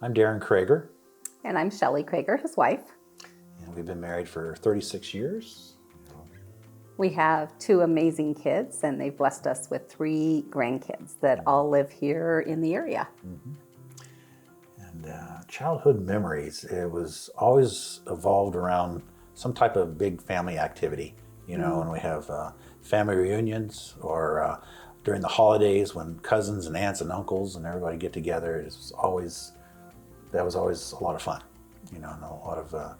I'm Darran Crager, And I'm Shelly Crager, his wife. and we've been married for 36 years. We have 2 amazing kids, and they've blessed us with 3 grandkids that all live here in the area. And childhood memories, it was always evolved around some type of big family activity, and we have family reunions or during the holidays when cousins and aunts and uncles and everybody get together. That was always a lot of fun, and a lot of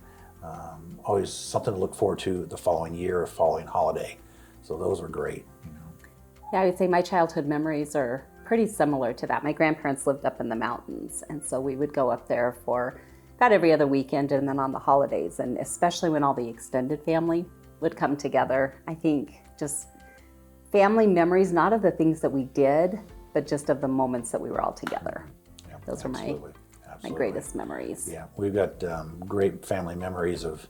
always something to look forward to the following year or following holiday. So those were great. Yeah, I would say my childhood memories are pretty similar to that. My grandparents lived up in the mountains, and so we would go up there for about every other weekend and then on the holidays, and especially when all the extended family would come together. I think just family memories, not of the things that we did, but just of the moments that we were all together. Yeah, Those are my greatest memories. Yeah, we've got great family memories of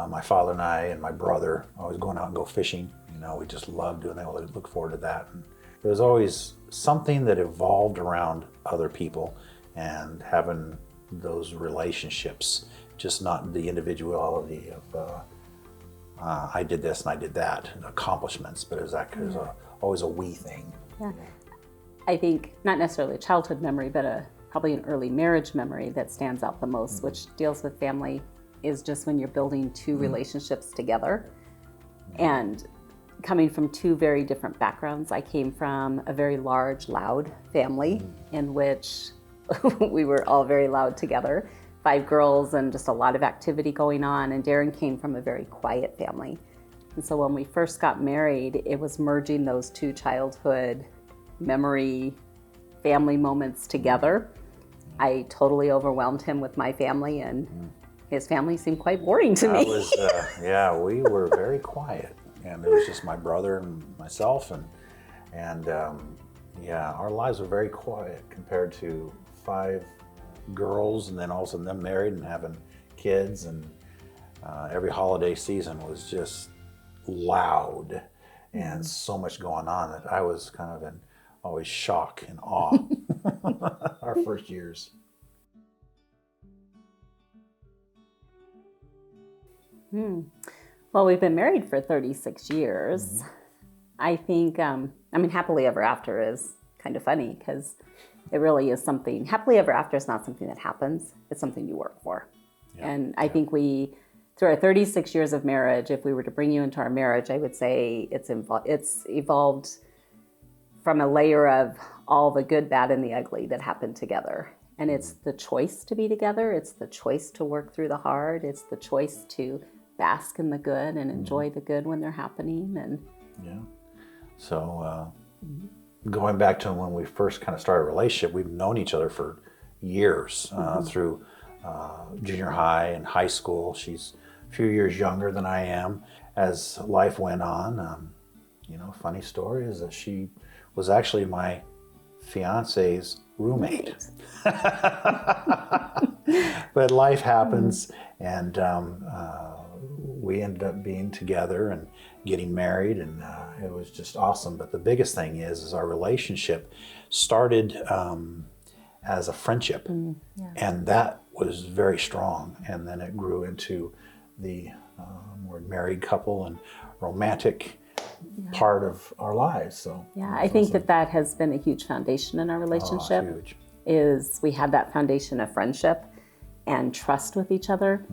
my father and I and my brother always going out and go fishing. We just loved doing that. We look forward to that. And there was always something that evolved around other people and having those relationships, just not the individuality of I did this and I did that, accomplishments, but it was always a we thing. Yeah. I think not necessarily a childhood memory, but probably an early marriage memory that stands out the most, which deals with family, is just when you're building 2 relationships together. And coming from 2 very different backgrounds, I came from a very large, loud family in which we were all very loud together, 5 girls and just a lot of activity going on. And Darran came from a very quiet family. And so when we first got married, it was merging those 2 childhood memory family moments together. I totally overwhelmed him with my family, and his family seemed quite boring to me. We were very quiet, and it was just my brother and myself, and our lives were very quiet compared to 5 girls, and then all of a sudden them married and having kids, and every holiday season was just loud and so much going on that I was kind of in always shock and awe our first years. Well, we've been married for 36 years. I think, happily ever after is kind of funny because it really is something. Happily ever after is not something that happens. It's something you work for. Yeah. And I think through our 36 years of marriage, if we were to bring you into our marriage, I would say it's evolved from a layer of all the good, bad, and the ugly that happened together. And it's the choice to be together. It's the choice to work through the hard. It's the choice to bask in the good and enjoy the good when they're happening. And so going back to when we first kind of started a relationship, we've known each other for years through junior high and high school. She's a few years younger than I am. As life went on, funny story is that she was actually my fiance's roommate. But life happens, and we ended up being together and getting married, and it was just awesome. But the biggest thing is our relationship started as a friendship, and that was very strong. And then it grew into the more married couple and romantic part of our lives. So I think that has been a huge foundation in our relationship. Huge. Is we had that foundation of friendship and trust with each other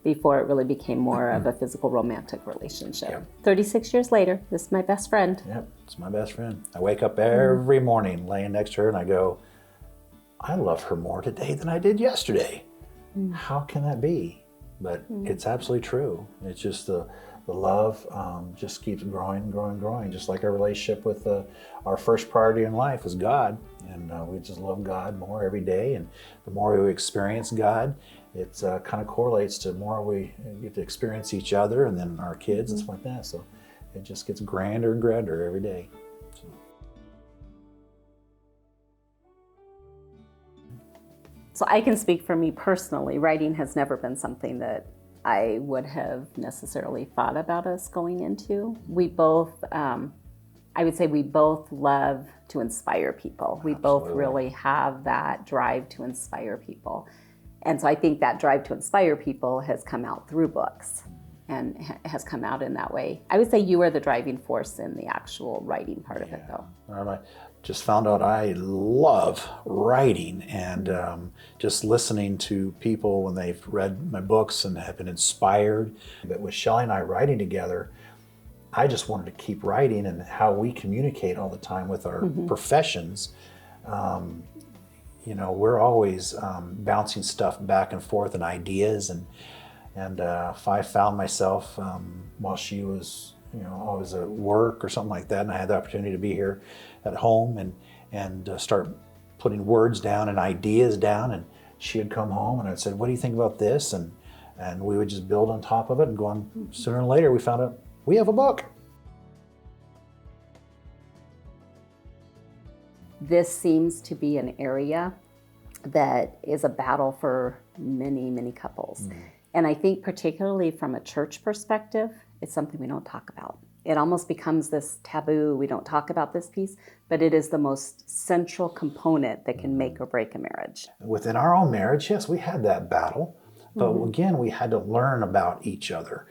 before it really became more of a physical romantic relationship. Yep. 36 years later, this is my best friend. Yep, it's my best friend. I wake up every morning laying next to her and I go, I love her more today than I did yesterday. How can that be? But it's absolutely true. It's just the love just keeps growing, just like our relationship with our first priority in life is God. And we just love God more every day. And the more we experience God, it kind of correlates to more we get to experience each other and then our kids and stuff like that. So it just gets grander and grander every day. So I can speak for me personally. Writing has never been something that I would have necessarily thought about us going into. We both I would say we both love to inspire people. We both Absolutely. really have that drive to inspire people. And so I think that drive to inspire people has come out through books and has come out in that way. I would say you are the driving force in the actual writing part of it, though. I just found out I love writing, and just listening to people when they've read my books and have been inspired. But with Shelly and I writing together, I just wanted to keep writing, and how we communicate all the time with our professions. We're always bouncing stuff back and forth and ideas, and if I found myself while she was, always at work or something like that, and I had the opportunity to be here at home and start putting words down and ideas down, and she had come home and I'd said, "What do you think about this?" And we would just build on top of it, and go on. Sooner or later, we found out we have a book. This seems to be an area that is a battle for many, many couples. And I think particularly from a church perspective, it's something we don't talk about. It almost becomes this taboo. We don't talk about this piece, but it is the most central component that can make or break a marriage. Within our own marriage, yes, we had that battle. But again, we had to learn about each other.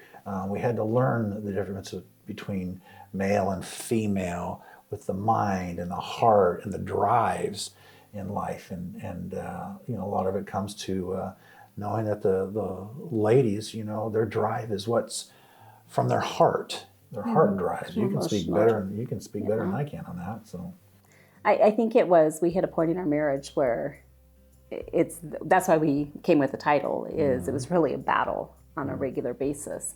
We had to learn the difference between male and female, with the mind and the heart and the drives in life. And a lot of it comes to knowing that the ladies, their drive is what's from their heart. Their heart drives. You can speak better. You can speak better than I can on that. So, I think we hit a point in our marriage where that's why we came with the title. It was really a battle on a regular basis,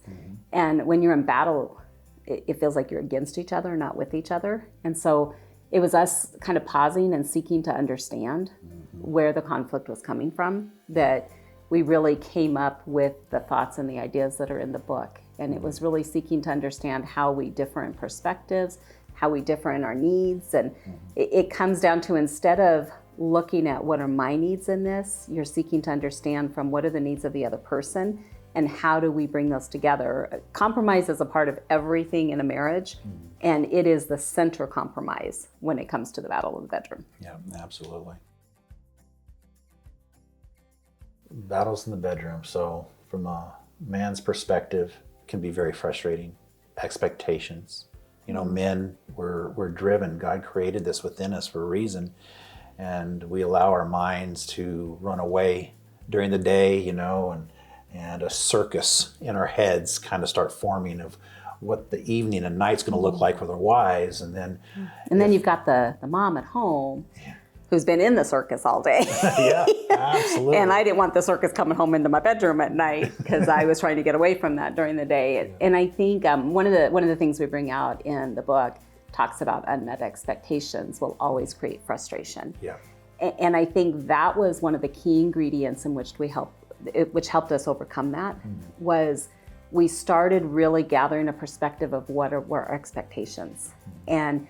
and when you're in battle, it feels like you're against each other, not with each other. And so it was us kind of pausing and seeking to understand where the conflict was coming from, that we really came up with the thoughts and the ideas that are in the book. And it was really seeking to understand how we differ in perspectives, how we differ in our needs. And it comes down to, instead of looking at what are my needs in this, you're seeking to understand from what are the needs of the other person, and how do we bring those together. Compromise is a part of everything in a marriage, and it is the center compromise when it comes to the battle of the bedroom. Yeah, absolutely. Battles in the bedroom. So from a man's perspective, it can be very frustrating. Expectations. Men, we're driven. God created this within us for a reason, and we allow our minds to run away during the day, and a circus in our heads kind of start forming of what the evening and night's going to look like with our wives. And then you've got the mom at home who's been in the circus all day. Yeah, absolutely. And I didn't want the circus coming home into my bedroom at night, because I was trying to get away from that during the day. And I think one of the things we bring out in the book talks about unmet expectations will always create frustration. Yeah. And I think that was one of the key ingredients in which which helped us overcome that, was we started really gathering a perspective of what were our expectations, and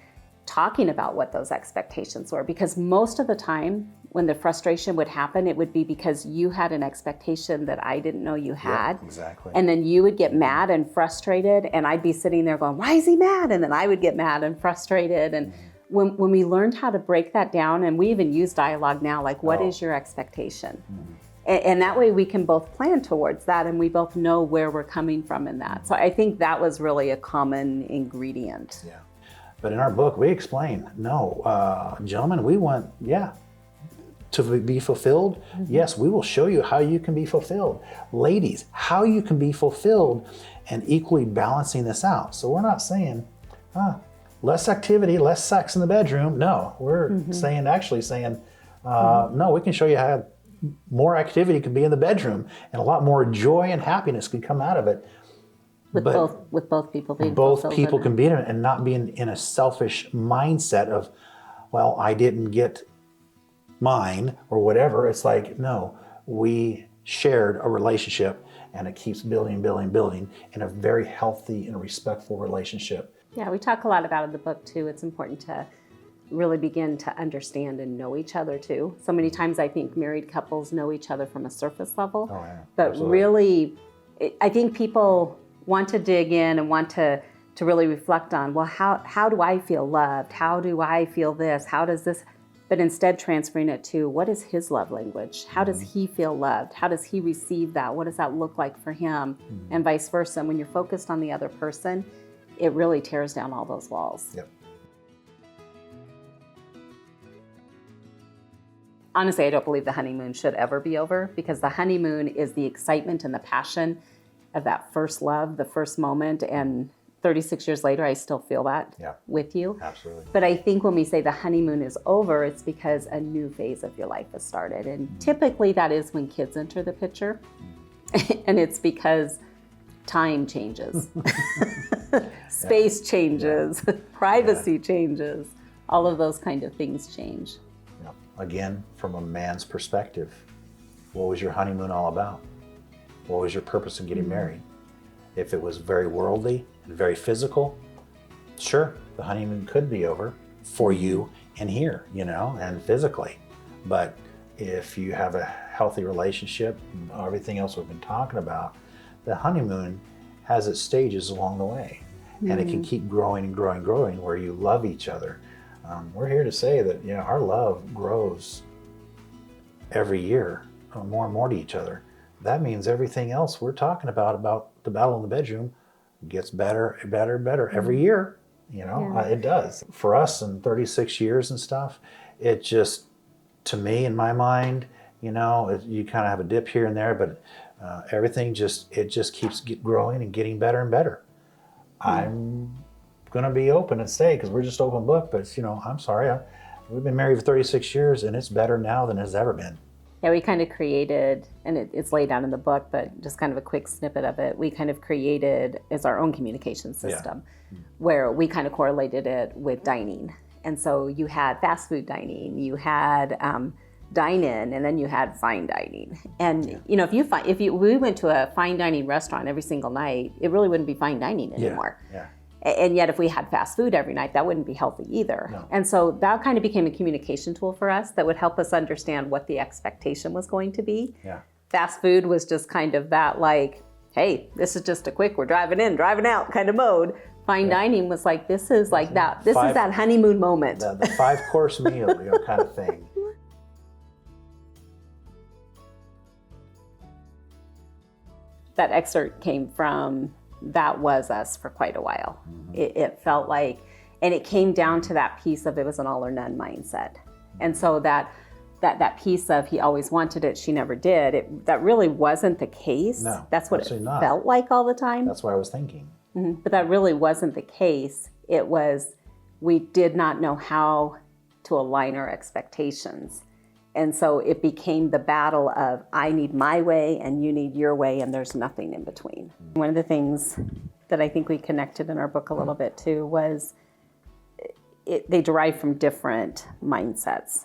talking about what those expectations were. Because most of the time when the frustration would happen, it would be because you had an expectation that I didn't know you had. Yeah, exactly. And then you would get mad and frustrated, and I'd be sitting there going, "Why is he mad?" And then I would get mad and frustrated. And when we learned how to break that down, and we even use dialogue now, like, what is your expectation? And that way we can both plan towards that, and we both know where we're coming from in that. So I think that was really a common ingredient. Yeah. But in our book, we explain, gentlemen, we want, to be fulfilled. Yes, we will show you how you can be fulfilled. Ladies, how you can be fulfilled, and equally balancing this out. So we're not saying, less activity, less sex in the bedroom. No, we're actually saying, no, we can show you how more activity can be in the bedroom, and a lot more joy and happiness can come out of it. With both people being both fulfilled people can be in it, and not being in a selfish mindset of, well, I didn't get mine or whatever. It's like, no, we shared a relationship, and it keeps building in a very healthy and respectful relationship. Yeah, we talk a lot about in the book too. It's important to really begin to understand and know each other too. So many times I think married couples know each other from a surface level, but absolutely. Really, I think people want to dig in and want to to really reflect on, well, how do I feel loved? How do I feel this? How does this, but instead transferring it to what is his love language? How does he feel loved? How does he receive that? What does that look like for him? And vice versa. And when you're focused on the other person, it really tears down all those walls. Yep. Honestly, I don't believe the honeymoon should ever be over, because the honeymoon is the excitement and the passion of that first love, the first moment. And 36 years later, I still feel that with you. Absolutely. But I think when we say the honeymoon is over, it's because a new phase of your life has started. And typically that is when kids enter the picture. And it's because time changes, space changes, privacy changes, all of those kind of things change. Yeah. Again, from a man's perspective, what was your honeymoon all about? What was your purpose in getting married? If it was very worldly and very physical, sure, the honeymoon could be over for you in here, and physically. But if you have a healthy relationship and everything else we've been talking about, the honeymoon has its stages along the way. And it can keep growing and growing and growing where you love each other. We're here to say that, our love grows every year, more and more to each other. That means everything else we're talking about the battle in the bedroom, gets better and better and better every year. It does. For us in 36 years and stuff, it just, to me, in my mind, you kind of have a dip here and there, but everything just keeps growing and getting better and better. I'm going to be open and say, because we're just open book, but I'm sorry. We've been married for 36 years and it's better now than it's ever been. Yeah, we kind of created, and it's laid out in the book, but just kind of a quick snippet of it, we kind of created as our own communication system where we kind of correlated it with dining. And so you had fast food dining, you had dine-in, and then you had fine dining. And if we went to a fine dining restaurant every single night, it really wouldn't be fine dining anymore. Yeah. And yet if we had fast food every night, that wouldn't be healthy either. No. And so that kind of became a communication tool for us that would help us understand what the expectation was going to be. Yeah. Fast food was just kind of that, like, hey, this is just a quick, we're driving in, driving out kind of mode. Fine dining was like, this is like that. This is that honeymoon moment. The 5-course meal, kind of thing. That excerpt came from, that was us for quite a while. It felt like, and it came down to that piece of, it was an all or none mindset. And so that piece of, he always wanted it, she never did, that really wasn't the case. No, that's what it not. felt like all the time. That's what I was thinking. But that really wasn't the case. It was, we did not know how to align our expectations. And so it became the battle of, I need my way and you need your way, and there's nothing in between. One of the things that I think we connected in our book a little bit too was they derive from different mindsets.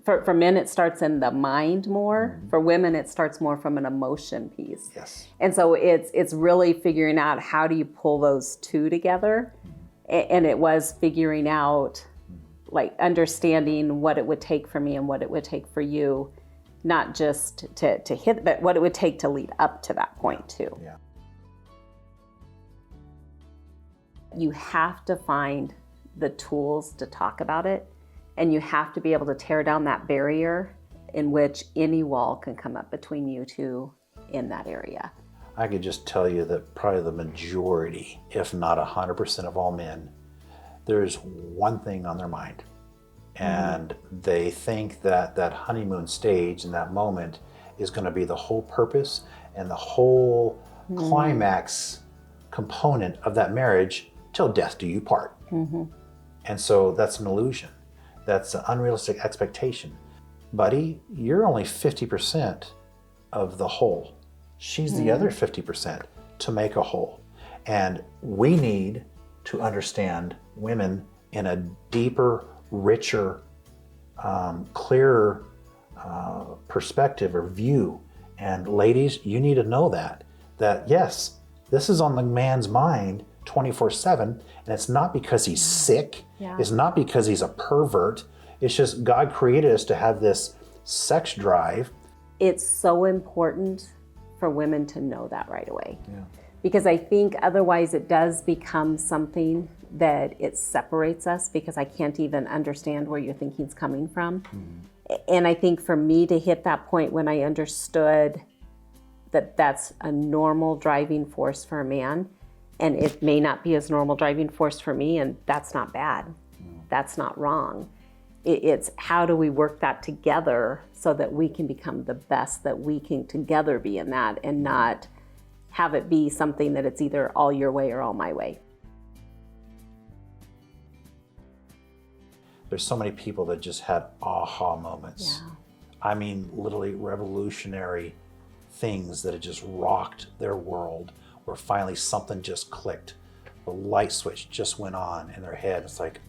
For men, it starts in the mind more. For women, it starts more from an emotion piece. Yes. And so it's really figuring out, how do you pull those two together? And it was figuring out, like, understanding what it would take for me and what it would take for you, not just to hit, but what it would take to lead up to that point too. Yeah. You have to find the tools to talk about it, and you have to be able to tear down that barrier in which any wall can come up between you two in that area. I could just tell you that probably the majority, if not 100% of all men, there's one thing on their mind. And they think that that honeymoon stage and that moment is going to be the whole purpose and the whole climax component of that marriage till death do you part. And so that's an illusion. That's an unrealistic expectation. Buddy, you're only 50% of the whole. She's the other 50% to make a whole. And we need to understand women in a deeper, richer, clearer perspective or view. And ladies, you need to know that yes, this is on the man's mind 24/7, and it's not because he's sick. It's not because he's a pervert. It's just God created us to have this sex drive. It's so important for women to know that right away. Because I think otherwise it does become something that it separates us, because I can't even understand where your thinking's coming from. And I think for me to hit that point when I understood that that's a normal driving force for a man, and it may not be as normal driving force for me, and that's not bad. That's not wrong. It's how do we work that together so that we can become the best that we can together be in that, and not have it be something that it's either all your way or all my way. There's so many people that just had aha moments. Yeah. I mean, literally revolutionary things that had just rocked their world, where finally something just clicked. The light switch just went on in their head. It's like,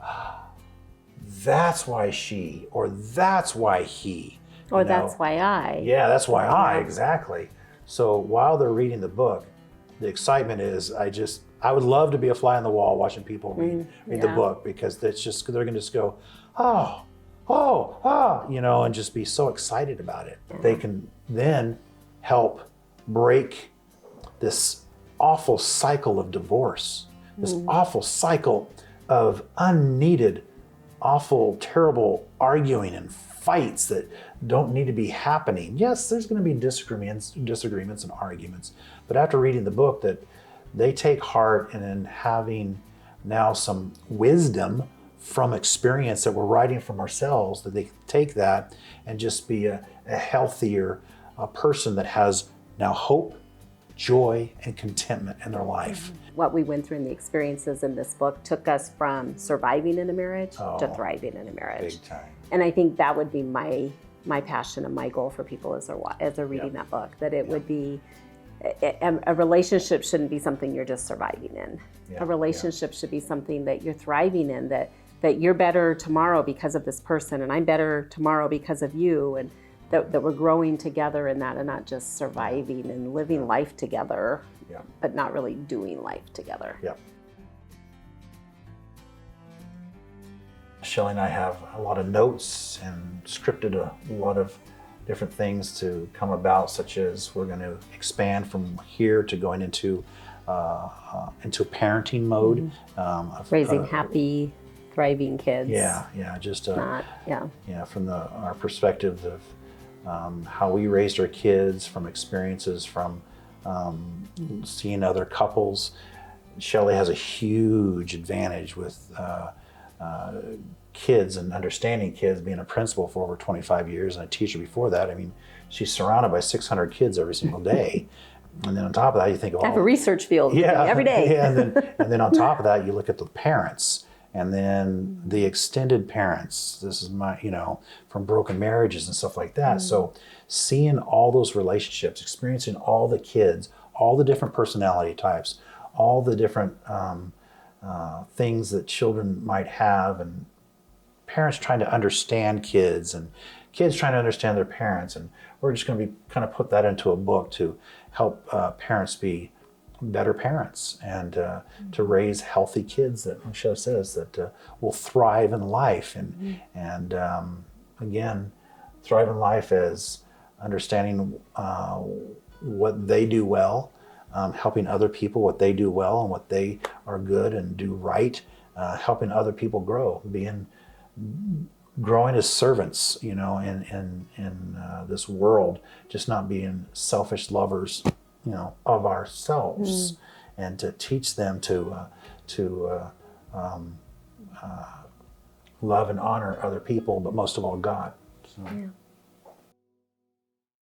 that's why she, or that's why he. Or that's why I. Yeah, that's why I, exactly. So while they're reading the book, the excitement is, I would love to be a fly on the wall watching people read the book, because it's just, they're going to just go, and just be so excited about it. They can then help break this awful cycle of divorce, this awful cycle of unneeded, awful, terrible arguing and fights that don't need to be happening. Yes, there's going to be disagreements and arguments, but after reading the book, that they take heart in having now some wisdom from experience that we're writing from ourselves, that they take that and just be a healthier person that has now hope, joy, and contentment in their life. What we went through in the experiences in this book took us from surviving in a marriage to thriving in a marriage. Big time. And I think that would be my passion and my goal for people as they're reading that book, that it would be, a relationship shouldn't be something you're just surviving in. A relationship should be something that you're thriving in, that you're better tomorrow because of this person, and I'm better tomorrow because of you, and that we're growing together in that, and not just surviving and living life together, but not really doing life together. Yeah. Shelly and I have a lot of notes and scripted a lot of different things to come about, such as we're going to expand from here to going into parenting mode, raising happy, thriving kids. Just from our perspective of how we raised our kids, from experiences from seeing other couples. Shelly has a huge advantage with kids and understanding kids, being a principal for over 25 years and a teacher before that. I mean, she's surrounded by 600 kids every single day. And then on top of that, you think, I have a research field every day. and then on top of that, you look at the parents, and then the extended parents. This is from broken marriages and stuff like that. So seeing all those relationships, experiencing all the kids, all the different personality types, all the different things that children might have, and parents trying to understand kids, and kids trying to understand their parents. And we're just going to be kind of put that into a book to help parents be better parents, and to raise healthy kids that, like Shelly says, that will thrive in life. And again, thrive in life as understanding what they do well, helping other people what they do well and what they are good and do right, helping other people grow, growing as servants, in this world, just not being selfish lovers, of ourselves, and to teach them to love and honor other people, but most of all God. So. Yeah.